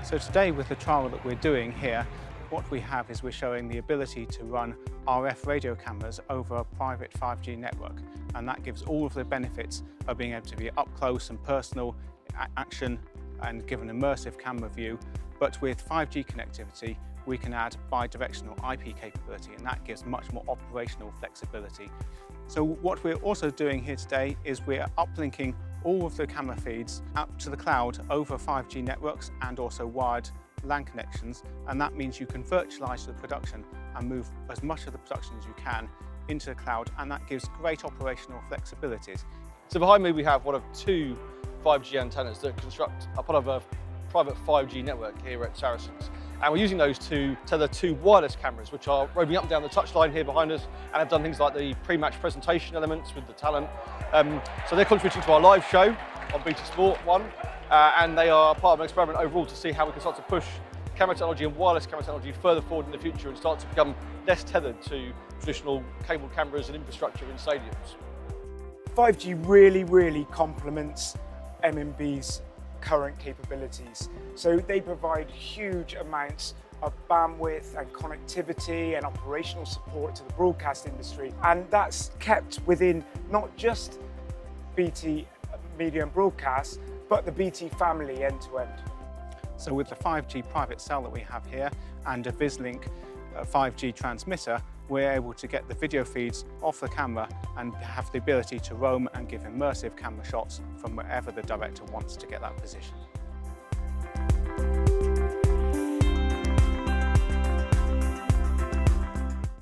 So today with the trial that we're doing here, what we have is we're showing the ability to run RF radio cameras over a private 5G network, and that gives all of the benefits of being able to be up close and personal action and give an immersive camera view. But with 5G connectivity, we can add bi-directional IP capability, and that gives much more operational flexibility. So what we're also doing here today is we're uplinking all of the camera feeds up to the cloud over 5G networks and also wired LAN connections, and that means you can virtualize the production and move as much of the production as you can into the cloud, and that gives great operational flexibilities. So behind me we have one of two 5G antennas that construct a part of a private 5G network here at Saracens. And we're using those to tether two wireless cameras, which are roving up and down the touchline here behind us, and have done things like the pre-match presentation elements with the talent. So they're contributing to our live show on BT Sport 1, and they are part of an experiment overall to see how we can start to push camera technology and wireless camera technology further forward in the future and start to become less tethered to traditional cable cameras and infrastructure in stadiums. 5G really complements M&B's current capabilities. So they provide huge amounts of bandwidth and connectivity and operational support to the broadcast industry, and that's kept within not just BT Media and Broadcast, but the BT family end to end. So with the 5G private cell that we have here and a Vislink 5G transmitter, we're able to get the video feeds off the camera and have the ability to roam and give immersive camera shots from wherever the director wants to get that position.